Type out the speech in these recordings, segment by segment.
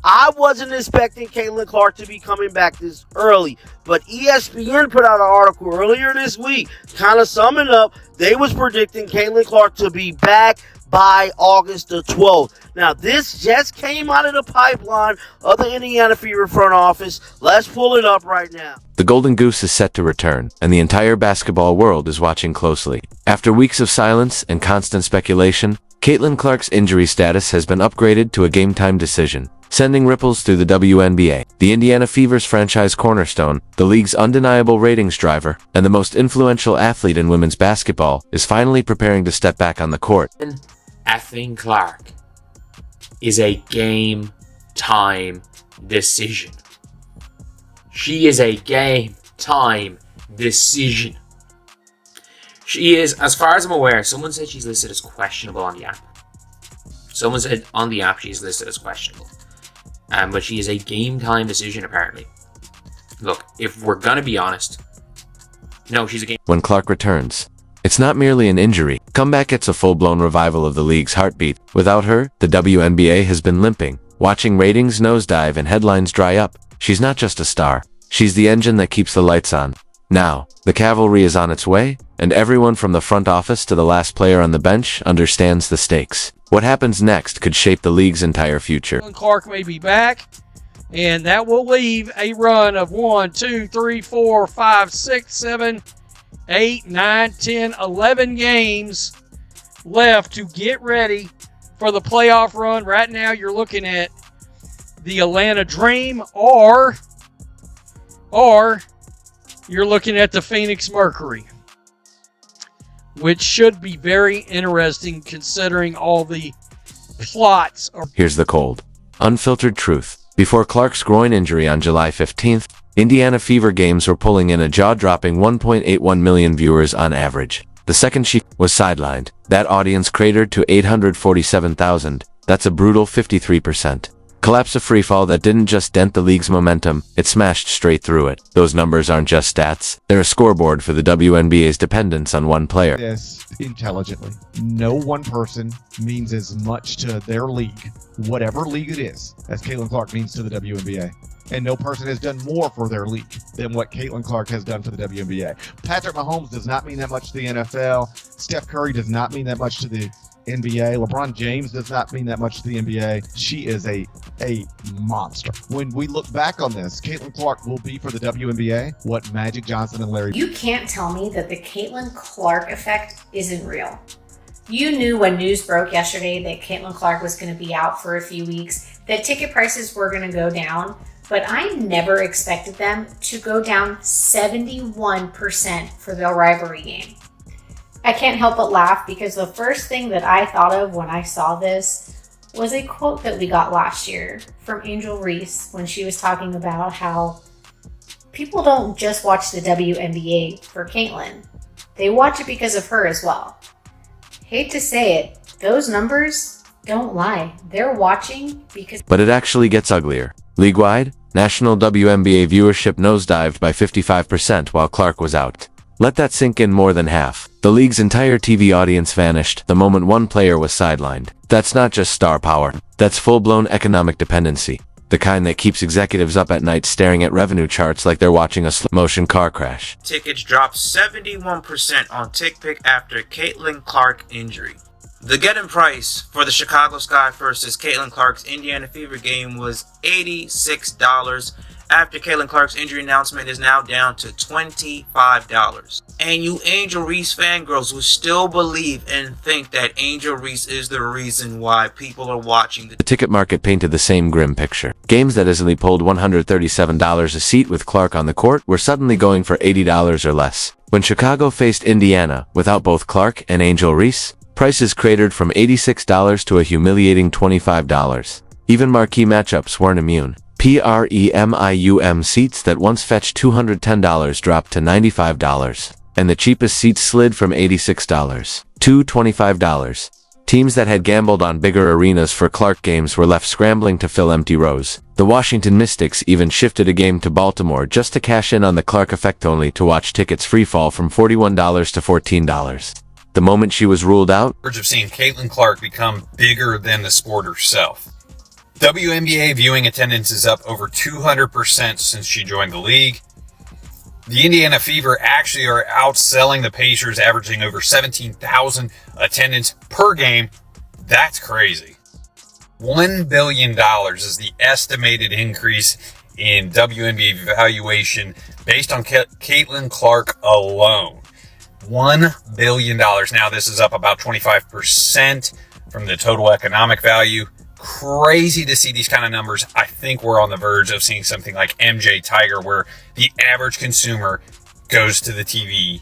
I wasn't expecting Caitlin Clark to be coming back this early, but ESPN put out an article earlier this week kind of summing up. They was predicting Caitlin Clark to be back by August the 12th. Now, this just came out of the pipeline of the Indiana Fever front office. Let's pull it up right now. The Golden Goose is set to return, and the entire basketball world is watching closely. After weeks of silence and constant speculation, Caitlin Clark's injury status has been upgraded to a game-time decision, sending ripples through the WNBA. The Indiana Fever's franchise cornerstone, the league's undeniable ratings driver, and the most influential athlete in women's basketball, is finally preparing to step back on the court. Effing Clark is a game-time decision. She is a game-time decision. She is, as far as I'm aware, someone said she's listed as questionable on the app. Someone said on the app she's listed as questionable. But she is a game-time decision, apparently. Look, if we're gonna be honest, no, she's a game. When Clark returns, it's not merely an injury. Comeback gets a full-blown revival of the league's heartbeat. Without her, the WNBA has been limping, watching ratings nosedive and headlines dry up. She's not just a star. She's the engine that keeps the lights on. Now, the cavalry is on its way, and everyone from the front office to the last player on the bench understands the stakes. What happens next could shape the league's entire future. Clark may be back, and that will leave a run of 1, 2, 3, 4, 5, 6, 7, 8, 9, 10, 11 games left to get ready for the playoff run. Right now, you're looking at the Atlanta Dream, or you're looking at the Phoenix Mercury, which should be very interesting considering all the plots. Here's the cold, unfiltered truth. Before Clark's groin injury on July 15th, Indiana Fever games were pulling in a jaw-dropping 1.81 million viewers on average. The second she was sidelined, that audience cratered to 847,000. That's a brutal 53%. Collapse of freefall that didn't just dent the league's momentum, it smashed straight through it. Those numbers aren't just stats, they're a scoreboard for the WNBA's dependence on one player. This intelligently. No one person means as much to their league, whatever league it is, as Caitlin Clark means to the WNBA. And no person has done more for their league than what Caitlin Clark has done for the WNBA. Patrick Mahomes does not mean that much to the NFL. Steph Curry does not mean that much to the NBA. LeBron James does not mean that much to the NBA. She is a monster. When we look back on this, Caitlin Clark will be for the WNBA what Magic Johnson and Larry... You can't tell me that the Caitlin Clark effect isn't real. You knew when news broke yesterday that Caitlin Clark was going to be out for a few weeks, that ticket prices were going to go down, but I never expected them to go down 71% for the rivalry game. I can't help but laugh because the first thing that I thought of when I saw this was a quote that we got last year from Angel Reese when she was talking about how people don't just watch the WNBA for Caitlin. They watch it because of her as well. Hate to say it, those numbers don't lie. They're watching because... But it actually gets uglier. League-wide, national WNBA viewership nosedived by 55% while Clark was out. Let that sink in. More than half. The league's entire TV audience vanished the moment one player was sidelined. That's not just star power. That's full-blown economic dependency. The kind that keeps executives up at night staring at revenue charts like they're watching a slow-motion car crash. Tickets dropped 71% on TickPick after Caitlin Clark injury. The get-in price for the Chicago Sky versus Caitlin Clark's Indiana Fever game was $86. After Caitlin Clark's injury announcement is now down to $25. And you Angel Reese fangirls will still believe and think that Angel Reese is the reason why people are watching. The ticket market painted the same grim picture. Games that easily pulled $137 a seat with Clark on the court were suddenly going for $80 or less. When Chicago faced Indiana without both Clark and Angel Reese, prices cratered from $86 to a humiliating $25. Even marquee matchups weren't immune. Premium seats that once fetched $210 dropped to $95, and the cheapest seats slid from $86 to $25. Teams that had gambled on bigger arenas for Clark games were left scrambling to fill empty rows. The Washington Mystics even shifted a game to Baltimore just to cash in on the Clark effect, only to watch tickets freefall from $41 to $14. The moment she was ruled out, of seeing Caitlin Clark become bigger than the sport herself. WNBA viewing attendance is up over 200% since she joined the league. The Indiana Fever actually are outselling the Pacers, averaging over 17,000 attendance per game. That's crazy. $1 billion is the estimated increase in WNBA valuation based on Caitlin Clark alone. $1 billion. Now, this is up about 25% from the total economic value. Crazy to see these kind of numbers. I think we're on the verge of seeing something like MJ Tiger, where the average consumer goes to the TV.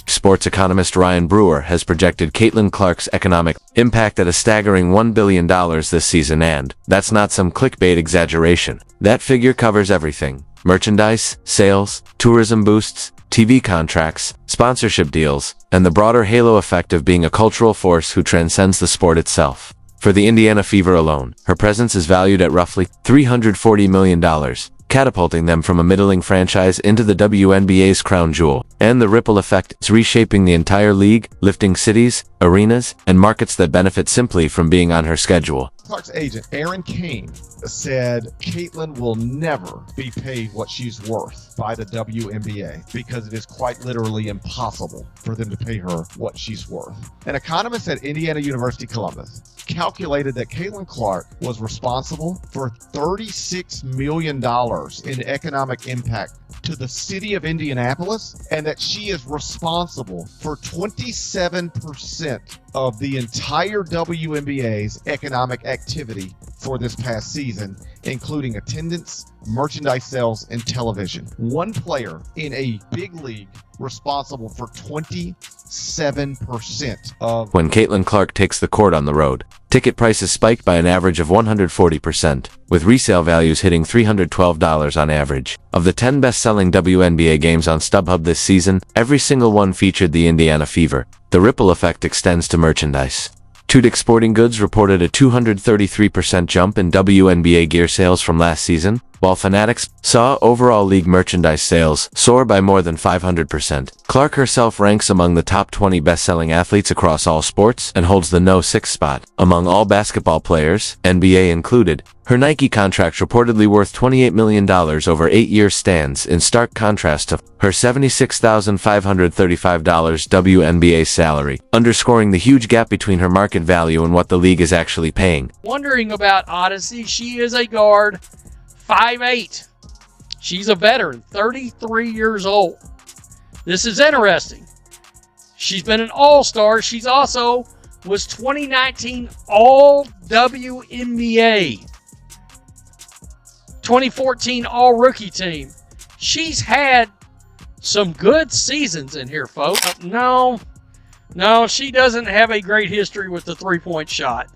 Sports economist Ryan Brewer has projected Caitlin Clark's economic impact at a staggering $1 billion this season, and that's not some clickbait exaggeration. That figure covers everything: merchandise, sales, tourism boosts, TV contracts, sponsorship deals, and the broader halo effect of being a cultural force who transcends the sport itself. For the Indiana Fever alone, her presence is valued at roughly $340 million, catapulting them from a middling franchise into the WNBA's crown jewel. And the ripple effect is reshaping the entire league, lifting cities, arenas, and markets that benefit simply from being on her schedule. Clark's agent, Aaron Kane, said Caitlin will never be paid what she's worth by the WNBA because it is quite literally impossible for them to pay her what she's worth. An economist at Indiana University Columbus calculated that Caitlin Clark was responsible for $36 million in economic impact to the city of Indianapolis, and that she is responsible for 27% of the entire WNBA's economic activity for this past season, including attendance, merchandise sales, and television. One player in a big league responsible for 27% of... When Caitlin Clark takes the court on the road, ticket prices spike by an average of 140%, with resale values hitting $312 on average. Of the 10 best-selling WNBA games on StubHub this season, every single one featured the Indiana Fever. The ripple effect extends to merchandise. Tudyk Sporting Goods reported a 233% jump in WNBA gear sales from last season, while Fanatics saw overall league merchandise sales soar by more than 500%. Clark herself ranks among the top 20 best-selling athletes across all sports and holds the No. 6 spot among all basketball players, NBA included. Her Nike contract, reportedly worth $28 million over 8 years, stands in stark contrast to her $76,535 WNBA salary, underscoring the huge gap between her market value and what the league is actually paying. Wondering about Odyssey, she is a guard, 5'8". She's a veteran, 33 years old. This is interesting. She's been an all-star. She's also was 2019 All-WNBA. 2014 All-Rookie Team. She's had some good seasons in here, folks. No, she doesn't have a great history with the three-point shot.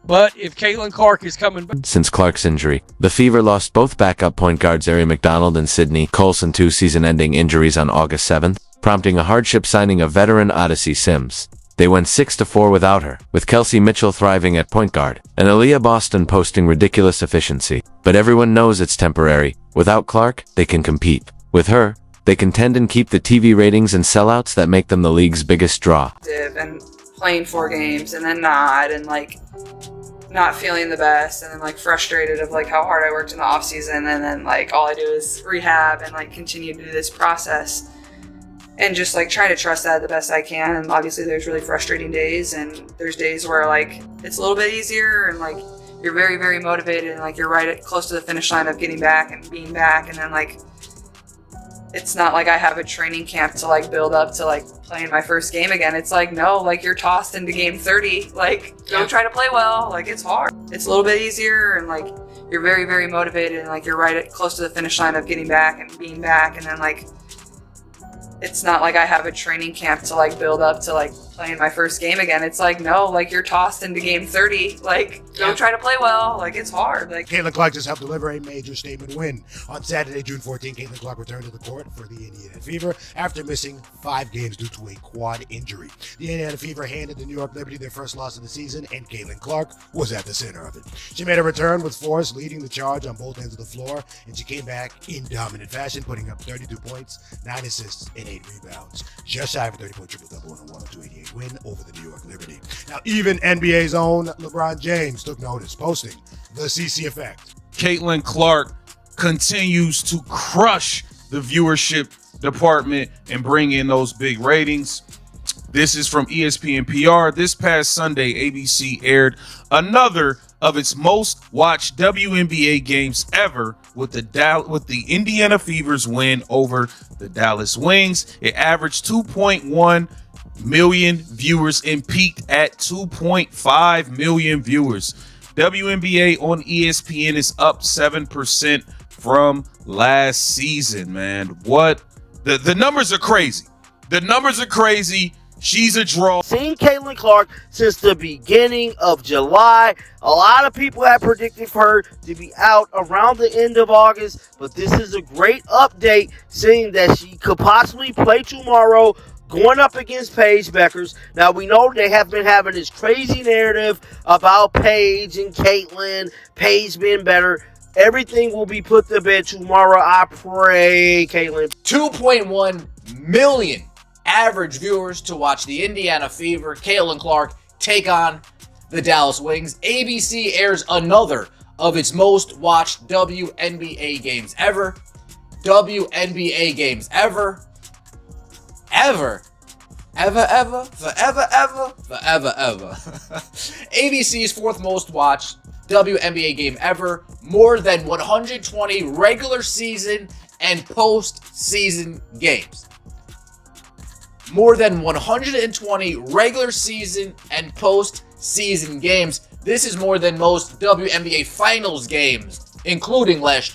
But if Caitlin Clark is coming back... Since Clark's injury, the Fever lost both backup point guards Ari McDonald and Sydney Colson to season-ending injuries on August 7th, prompting a hardship signing of veteran Odyssey Sims. They went 6-4 without her, with Kelsey Mitchell thriving at point guard, and Aaliyah Boston posting ridiculous efficiency. But everyone knows it's temporary. Without Clark, they can compete. With her, they contend and keep the TV ratings and sellouts that make them the league's biggest draw. And playing 4 games and then not, and not feeling the best, and then frustrated of how hard I worked in the off season, and then all I do is rehab and continue to do this process, and just try to trust that the best I can. And obviously there's really frustrating days, and there's days where it's a little bit easier, and you're very, very motivated, and you're right close to the finish line of getting back and being back, and then it's not like I have a training camp to build up to playing my first game again. It's no, you're tossed into game 30. Go try to play well. It's hard. It's a little bit easier, and you're very, very motivated, and you're right close to the finish line of getting back and being back, and then it's not like I have a training camp to build up to playing my first game again. It's no, you're tossed into game 30. Go try to play well. It's hard. Caitlin Clark just helped deliver a major statement win. On Saturday, June 14, Caitlin Clark returned to the court for the Indiana Fever after missing 5 games due to a quad injury. The Indiana Fever handed the New York Liberty their first loss of the season, and Caitlin Clark was at the center of it. She made a return with force, leading the charge on both ends of the floor, and she came back in dominant fashion, putting up 32 points, 9 assists, and 8 rebounds. Just shy of a 30-point triple-double on a 102-88 win over the New York Liberty. Now, even NBA's own LeBron James took notice, posting the CC effect. Caitlin Clark continues to crush the viewership department and bring in those big ratings. This is from ESPN PR. This past Sunday, ABC aired another of its most watched WNBA games ever with the Indiana Fever's win over the Dallas Wings. It averaged 2.1 million viewers and peaked at 2.5 million viewers. WNBA on ESPN is up 7% from last season, man. What? The numbers are crazy. The numbers are crazy. She's a draw. Seen Caitlin Clark since the beginning of July. A lot of people have predicted for her to be out around the end of August, but this is a great update, seeing that she could possibly play tomorrow going up against Paige Beckers. Now, we know they have been having this crazy narrative about Paige and Caitlin, Paige being better. Everything will be put to bed tomorrow, I pray, Caitlin. 2.1 million average viewers to watch the Indiana Fever, Caitlin Clark, take on the Dallas Wings. ABC airs another of its most watched WNBA games ever. WNBA games ever. Ever. Ever. Forever. ABC's fourth most watched WNBA game ever. More than 120 regular season and postseason games. More than 120 regular season and postseason games. This is more than most WNBA finals games, including last year.